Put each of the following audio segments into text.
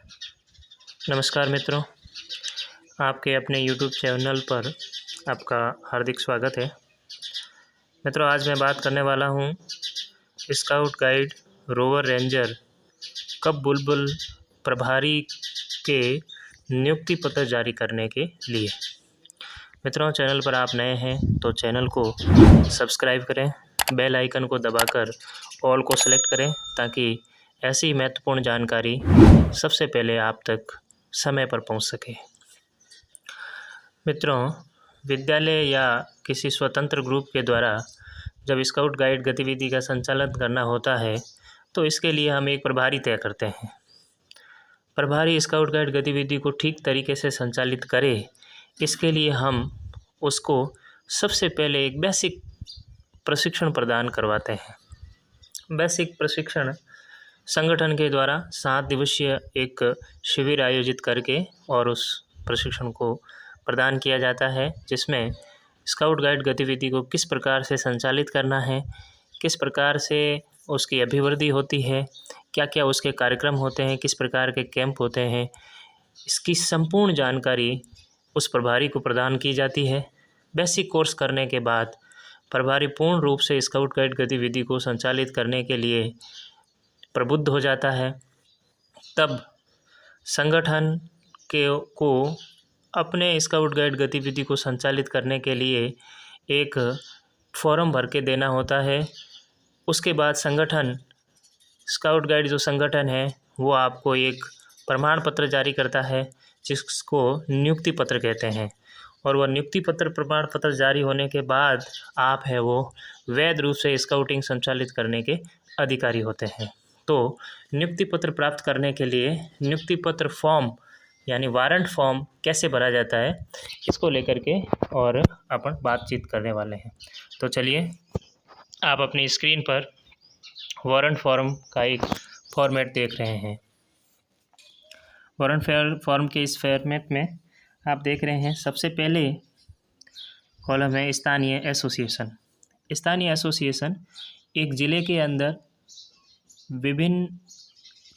नमस्कार मित्रों, आपके अपने यूट्यूब चैनल पर आपका हार्दिक स्वागत है। मित्रों, आज मैं बात करने वाला हूँ स्काउट गाइड रोवर रेंजर कब बुलबुल प्रभारी के नियुक्ति पत्र जारी करने के लिए। मित्रों, चैनल पर आप नए हैं तो चैनल को सब्सक्राइब करें, बेल आइकन को दबाकर ऑल को सेलेक्ट करें ताकि ऐसी महत्वपूर्ण जानकारी सबसे पहले आप तक समय पर पहुंच सके। मित्रों, विद्यालय या किसी स्वतंत्र ग्रुप के द्वारा जब स्काउट गाइड गतिविधि का संचालन करना होता है तो इसके लिए हम एक प्रभारी तय करते हैं। प्रभारी स्काउट गाइड गतिविधि को ठीक तरीके से संचालित करे, इसके लिए हम उसको सबसे पहले एक बेसिक प्रशिक्षण प्रदान करवाते हैं। बेसिक प्रशिक्षण संगठन के द्वारा 7 दिवसीय एक शिविर आयोजित करके और उस प्रशिक्षण को प्रदान किया जाता है, जिसमें स्काउट गाइड गतिविधि को किस प्रकार से संचालित करना है, किस प्रकार से उसकी अभिवृद्धि होती है, क्या क्या उसके कार्यक्रम होते हैं, किस प्रकार के कैंप होते हैं, इसकी संपूर्ण जानकारी उस प्रभारी को प्रदान की जाती है। बेसिक कोर्स करने के बाद प्रभारी पूर्ण रूप से स्काउट गाइड गतिविधि को संचालित करने के लिए प्रबुद्ध हो जाता है। तब संगठन को अपने स्काउट गाइड गतिविधि को संचालित करने के लिए एक फॉर्म भर के देना होता है। उसके बाद संगठन स्काउट गाइड जो संगठन है वो आपको एक प्रमाण पत्र जारी करता है, जिसको नियुक्ति पत्र कहते हैं। और वह नियुक्ति पत्र प्रमाण पत्र जारी होने के बाद आप है वो वैध रूप से स्काउटिंग संचालित करने के अधिकारी होते हैं। तो नियुक्ति पत्र प्राप्त करने के लिए नियुक्ति पत्र फॉर्म यानी वारंट फॉर्म कैसे भरा जाता है, इसको लेकर के और अपन बातचीत करने वाले हैं। तो चलिए, आप अपनी स्क्रीन पर वारंट फॉर्म का एक फॉर्मेट देख रहे हैं। वारंट फॉर्म के इस फॉर्मेट में आप देख रहे हैं, सबसे पहले कॉलम है स्थानीय एसोसिएशन। स्थानीय एसोसिएशन एक ज़िले के अंदर विभिन्न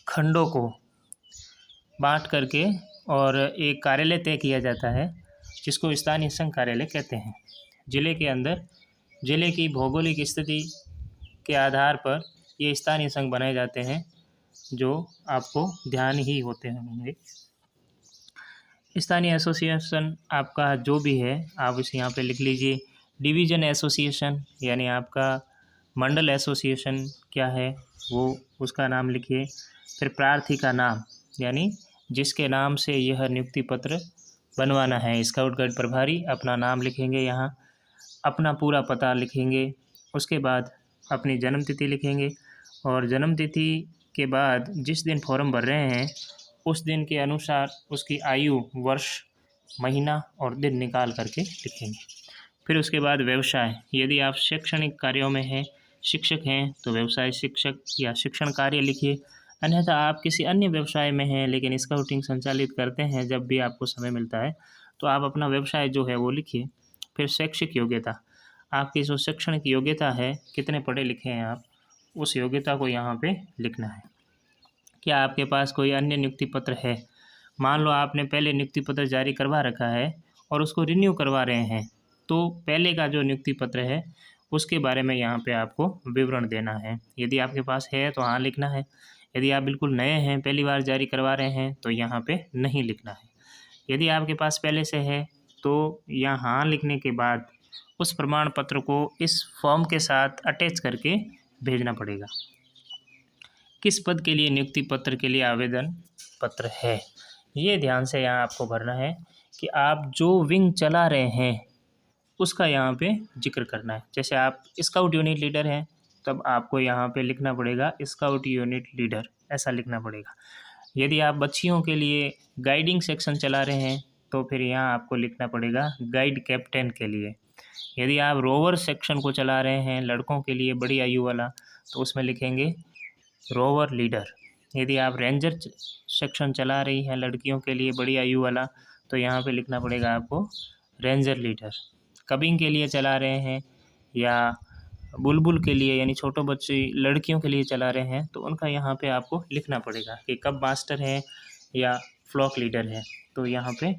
खंडों को बांट करके और एक कार्यालय तय किया जाता है, जिसको स्थानीय संघ कार्यालय कहते हैं। ज़िले के अंदर ज़िले की भौगोलिक स्थिति के आधार पर ये स्थानीय संघ बनाए जाते हैं, जो आपको ध्यान ही होते होंगे। स्थानीय एसोसिएशन आपका जो भी है आप इसे यहाँ पे लिख लीजिए। डिवीज़न एसोसिएशन यानी आपका मंडल एसोसिएशन क्या है वो उसका नाम लिखिए। फिर प्रार्थी का नाम यानी जिसके नाम से यह नियुक्ति पत्र बनवाना है, स्काउट गाइड प्रभारी अपना नाम लिखेंगे, यहाँ अपना पूरा पता लिखेंगे। उसके बाद अपनी जन्मतिथि लिखेंगे और जन्मतिथि के बाद जिस दिन फॉर्म भर रहे हैं उस दिन के अनुसार उसकी आयु, वर्ष, महीना और दिन निकाल करके लिखेंगे। फिर उसके बाद व्यवसाय, यदि आप शैक्षणिक कार्यों में हैं, शिक्षक हैं तो व्यवसाय शिक्षक या शिक्षण कार्य लिखिए। अन्यथा आप किसी अन्य व्यवसाय में हैं लेकिन स्काउटिंग संचालित करते हैं, जब भी आपको समय मिलता है तो आप अपना व्यवसाय जो है वो लिखिए। फिर शैक्षिक योग्यता, आपकी जो शैक्षणिक योग्यता है, कितने पढ़े लिखे हैं आप, उस योग्यता को यहाँ पे लिखना है। क्या आपके पास कोई अन्य नियुक्ति पत्र है? मान लो आपने पहले नियुक्ति पत्र जारी करवा रखा है और उसको रिन्यू करवा रहे हैं, तो पहले का जो नियुक्ति पत्र है उसके बारे में यहाँ पे आपको विवरण देना है। यदि आपके पास है तो हाँ लिखना है। यदि आप बिल्कुल नए हैं, पहली बार जारी करवा रहे हैं, तो यहाँ पे नहीं लिखना है। यदि आपके पास पहले से है तो यहाँ हाँ लिखने के बाद उस प्रमाण पत्र को इस फॉर्म के साथ अटैच करके भेजना पड़ेगा। किस पद के लिए नियुक्ति पत्र के लिए आवेदन पत्र है, ये ध्यान से यहाँ आपको भरना है कि आप जो विंग चला रहे हैं उसका यहाँ पे जिक्र करना है। जैसे आप स्काउट यूनिट लीडर हैं तब आपको यहाँ पे लिखना पड़ेगा स्काउट यूनिट लीडर, ऐसा लिखना पड़ेगा। यदि आप बच्चियों के लिए गाइडिंग सेक्शन चला रहे हैं तो फिर यहाँ आपको लिखना पड़ेगा गाइड कैप्टन के लिए। यदि आप रोवर सेक्शन को चला रहे हैं लड़कों के लिए बड़ी आयु वाला, तो उसमें लिखेंगे रोवर लीडर। यदि आप रेंजर सेक्शन चला रही हैं लड़कियों के लिए बड़ी आयु वाला, तो यहाँ पे लिखना पड़ेगा आपको रेंजर लीडर। कबिंग के लिए चला रहे हैं या बुलबुल के लिए यानी छोटे बच्चे लड़कियों के लिए चला रहे हैं, तो उनका यहाँ पे आपको लिखना पड़ेगा कि कब मास्टर हैं या फ्लॉक लीडर है। तो यहाँ पे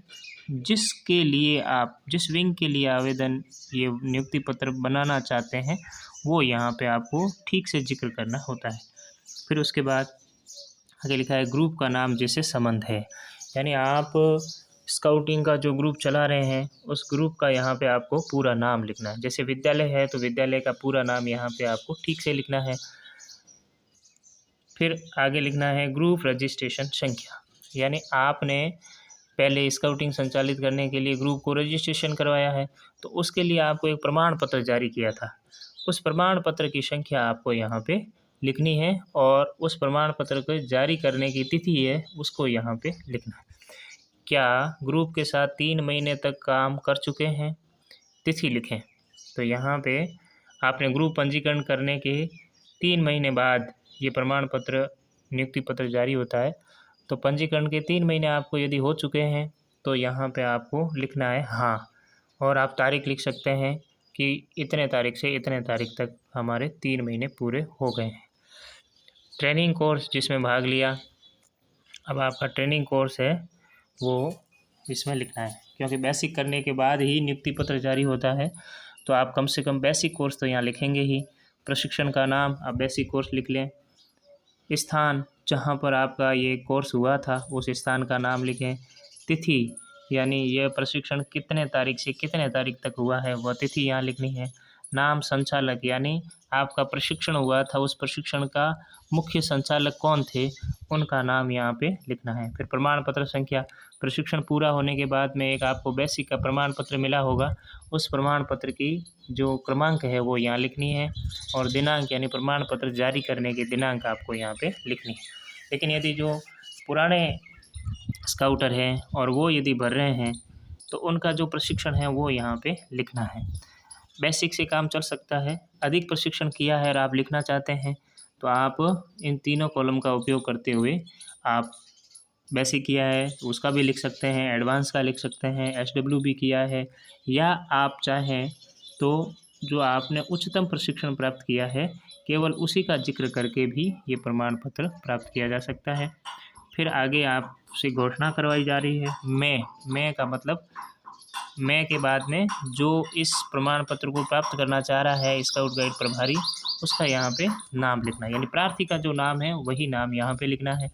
जिसके लिए आप जिस विंग के लिए आवेदन ये नियुक्ति पत्र बनाना चाहते हैं वो यहाँ पे आपको ठीक से जिक्र करना होता है। फिर उसके बाद आगे लिखा है ग्रुप का नाम जिससे संबंध है, यानी आप स्काउटिंग का जो ग्रुप चला रहे हैं उस ग्रुप का यहाँ पे आपको पूरा नाम लिखना है। जैसे विद्यालय है तो विद्यालय का पूरा नाम यहाँ पे आपको ठीक से लिखना है। फिर आगे लिखना है ग्रुप रजिस्ट्रेशन संख्या, यानी आपने पहले स्काउटिंग संचालित करने के लिए ग्रुप को रजिस्ट्रेशन करवाया है तो उसके लिए आपको एक प्रमाण पत्र जारी किया था, उस प्रमाण पत्र की संख्या आपको यहाँ पे लिखनी है और उस प्रमाण पत्र को जारी करने की तिथि है उसको यहाँ पे लिखना है। क्या ग्रुप के साथ 3 महीने तक काम कर चुके हैं, तिथि लिखें। तो यहाँ पे आपने ग्रुप पंजीकरण करने के 3 महीने बाद ये प्रमाण पत्र नियुक्ति पत्र जारी होता है। तो पंजीकरण के 3 महीने आपको यदि हो चुके हैं तो यहाँ पे आपको लिखना है हाँ, और आप तारीख लिख सकते हैं कि इतने तारीख से इतने तारीख तक हमारे 3 महीने पूरे हो गए हैं। ट्रेनिंग कोर्स जिसमें भाग लिया, अब आपका ट्रेनिंग कोर्स है वो इसमें लिखना है, क्योंकि बेसिक करने के बाद ही नियुक्ति पत्र जारी होता है तो आप कम से कम बेसिक कोर्स तो यहाँ लिखेंगे ही। प्रशिक्षण का नाम आप बेसिक कोर्स लिख लें, स्थान जहाँ पर आपका ये कोर्स हुआ था उस स्थान का नाम लिखें, तिथि यानी यह प्रशिक्षण कितने तारीख से कितने तारीख तक हुआ है वह तिथि यहाँ लिखनी है, नाम संचालक यानी आपका प्रशिक्षण हुआ था उस प्रशिक्षण का मुख्य संचालक कौन थे उनका नाम यहाँ पे लिखना है। फिर प्रमाण पत्र संख्या, प्रशिक्षण पूरा होने के बाद में एक आपको बेसिक का प्रमाण पत्र मिला होगा, उस प्रमाण पत्र की जो क्रमांक है वो यहाँ लिखनी है और दिनांक यानी प्रमाण पत्र जारी करने की दिनांक आपको यहाँ पे लिखनी है। लेकिन यदि जो पुराने स्काउटर हैं और वो यदि भर रहे हैं तो उनका जो प्रशिक्षण है वो यहाँ पे लिखना है। बेसिक से काम चल सकता है, अधिक प्रशिक्षण किया है और आप लिखना चाहते हैं तो आप इन तीनों कॉलम का उपयोग करते हुए आप बेसिक किया है तो उसका भी लिख सकते हैं, एडवांस का लिख सकते हैं, SW भी किया है, या आप चाहें तो जो आपने उच्चतम प्रशिक्षण प्राप्त किया है केवल उसी का जिक्र करके भी ये प्रमाण पत्र प्राप्त किया जा सकता है। फिर आगे आपसे घोषणा करवाई जा रही है मैं का मतलब मैं के बाद में जो इस प्रमाण पत्र को प्राप्त करना चाह रहा है स्काउट गाइड प्रभारी उसका यहाँ पे नाम लिखना है, यानी प्रार्थी का जो नाम है वही नाम यहाँ पे लिखना है।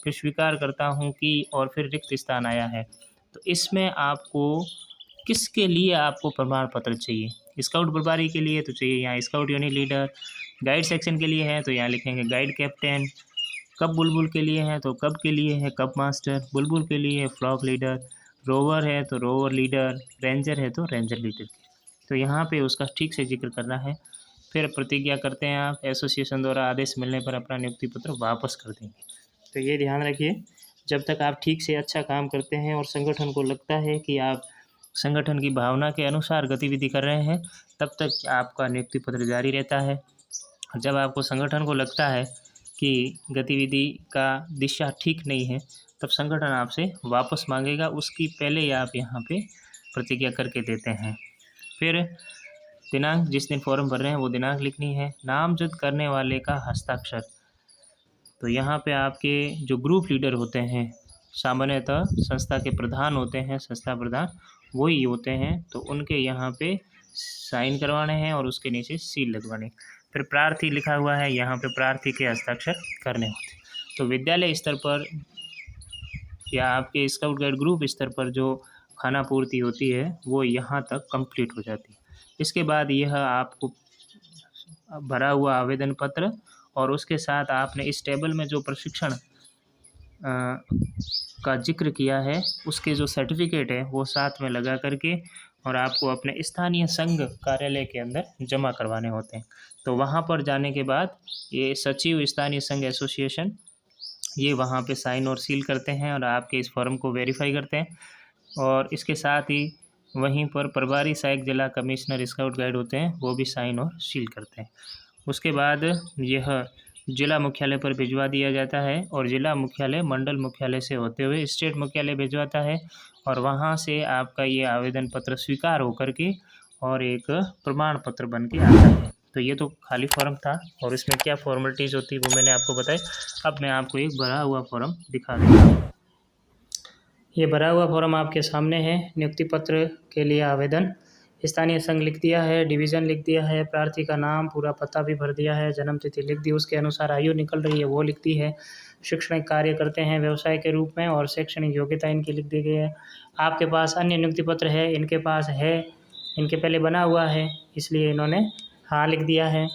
फिर स्वीकार करता हूँ कि और फिर रिक्त स्थान आया है, तो इसमें आपको किसके लिए आपको प्रमाण पत्र चाहिए, स्काउट प्रभारी के लिए तो चाहिए यहाँ scout unit leader, guide section के लिए है तो यहाँ लिखेंगे गाइड कैप्टन, कब बुलबुल के लिए है तो कब के लिए है कब मास्टर, बुलबुल के लिए है फ्लॉक लीडर, रोवर है तो रोवर लीडर, रेंजर है तो रेंजर लीडर। तो यहाँ पे उसका ठीक से जिक्र करना है। फिर प्रतिज्ञा करते हैं आप एसोसिएशन द्वारा आदेश मिलने पर अपना नियुक्ति पत्र वापस कर देंगे। तो ये ध्यान रखिए, जब तक आप ठीक से अच्छा काम करते हैं और संगठन को लगता है कि आप संगठन की भावना के अनुसार गतिविधि कर रहे हैं तब तक आपका नियुक्ति पत्र जारी रहता है। जब आपको संगठन को लगता है कि गतिविधि का दिशा ठीक नहीं है तब संगठन आपसे वापस मांगेगा, उसकी पहले ही आप यहाँ पे प्रतिज्ञा करके देते हैं। फिर दिनांक जिस दिन फॉर्म भर रहे हैं वो दिनांक लिखनी है, नामजद करने वाले का हस्ताक्षर। तो यहाँ पे आपके जो ग्रुप लीडर होते हैं सामान्यतः संस्था के प्रधान होते हैं, संस्था प्रधान वही होते हैं, तो उनके यहाँ पे साइन करवाने हैं और उसके नीचे सील लगवाने। फिर प्रार्थी लिखा हुआ है, यहाँ पे प्रार्थी के हस्ताक्षर करने होते हैं। तो विद्यालय स्तर पर या आपके स्काउट गाइड ग्रुप स्तर पर जो खाना पूर्ति होती है वो यहाँ तक कंप्लीट हो जाती है। इसके बाद यह आपको भरा हुआ आवेदन पत्र और उसके साथ आपने इस टेबल में जो प्रशिक्षण का जिक्र किया है उसके जो सर्टिफिकेट है वो साथ में लगा करके और आपको अपने स्थानीय संघ कार्यालय के अंदर जमा करवाने होते हैं। तो वहाँ पर जाने के बाद ये सचिव स्थानीय संघ एसोसिएशन ये वहाँ पे साइन और सील करते हैं और आपके इस फॉर्म को वेरीफाई करते हैं, और इसके साथ ही वहीं पर प्रभारी सहायक जिला कमिश्नर स्काउट गाइड होते हैं वो भी साइन और सील करते हैं। उसके बाद यह जिला मुख्यालय पर भिजवा दिया जाता है और जिला मुख्यालय मंडल मुख्यालय से होते हुए स्टेट मुख्यालय भिजवाता है और वहाँ से आपका ये आवेदन पत्र स्वीकार होकर के और एक प्रमाण पत्र बन के आता है। तो ये तो खाली फॉर्म था और इसमें क्या फॉर्मेलिटीज़ होती है वो मैंने आपको बताई। अब मैं आपको एक भरा हुआ फॉर्म दिखा दूँगा। ये भरा हुआ फॉर्म आपके सामने है। नियुक्ति पत्र के लिए आवेदन, स्थानीय संघ लिख दिया है, डिवीज़न लिख दिया है, प्रार्थी का नाम, पूरा पता भी भर दिया है, जन्म तिथि लिख दी, उसके अनुसार आयु निकल रही है वो लिख दी है, शैक्षणिक कार्य करते हैं व्यवसाय के रूप में और शैक्षणिक योग्यता इनकी लिख दी गई है। आपके पास अन्य नियुक्ति पत्र है, इनके पास है, इनके पहले बना हुआ है इसलिए इन्होंने हाँ लिख दिया है,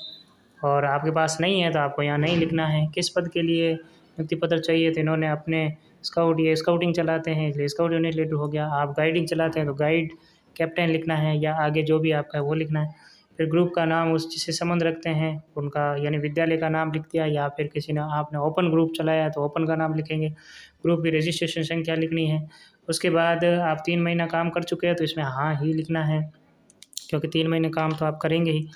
और आपके पास नहीं है तो आपको यहाँ नहीं लिखना है। किस पद के लिए नियुक्ति पत्र चाहिए, तो इन्होंने अपने स्काउटिंग चलाते हैं इसलिए स्काउट यूनिट लीडर हो गया। आप गाइडिंग चलाते हैं तो गाइड कैप्टन लिखना है या आगे जो भी आपका है वो लिखना है। फिर ग्रुप का नाम उस जिससे संबंध रखते हैं उनका यानी विद्यालय का नाम लिख दिया, या फिर किसी ने आपने ओपन ग्रुप चलाया है तो ओपन का नाम लिखेंगे, ग्रुप की रजिस्ट्रेशन संख्या लिखनी है। उसके बाद आप 3 महीना काम कर चुके हैं तो इसमें हाँ ही लिखना है, क्योंकि 3 महीने काम तो आप करेंगे ही।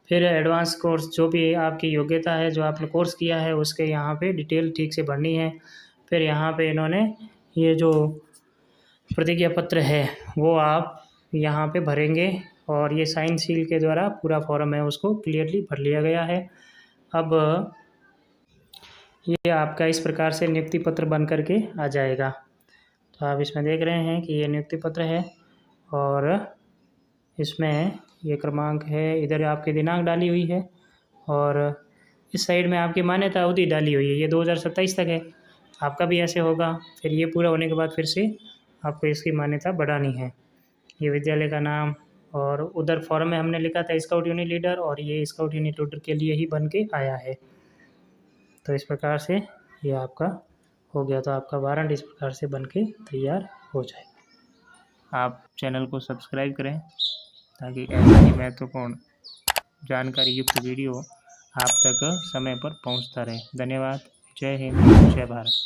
फिर एडवांस कोर्स जो भी आपकी योग्यता है, जो आपने कोर्स किया है उसके यहाँ पे डिटेल ठीक से भरनी है। फिर यहाँ पे इन्होंने ये जो प्रतिज्ञा पत्र है वो आप यहाँ पे भरेंगे, और ये साइन सील के द्वारा पूरा फॉर्म है उसको क्लियरली भर लिया गया है। अब ये आपका इस प्रकार से नियुक्ति पत्र बन करके आ जाएगा। तो आप इसमें देख रहे हैं कि ये नियुक्ति पत्र है, और इसमें ये क्रमांक है, इधर आपकी दिनांक डाली हुई है, और इस साइड में आपकी मान्यता अवधि डाली हुई है, ये 2027 तक है। आपका भी ऐसे होगा। फिर ये पूरा होने के बाद फिर से आपको इसकी मान्यता बढ़ानी है। ये विद्यालय का नाम, और उधर फॉर्म में हमने लिखा था स्काउट यूनिट लीडर, और ये स्काउट यूनिट लीडर के लिए ही बन के आया है। तो इस प्रकार से ये आपका हो गया। तो आपका वारंट इस प्रकार से बन के तैयार हो जाएगा। आप चैनल को सब्सक्राइब करें ताकि ऐसी ही महत्वपूर्ण जानकारी युक्त वीडियो आप तक समय पर पहुंचता रहे। धन्यवाद। जय हिंद, जय भारत।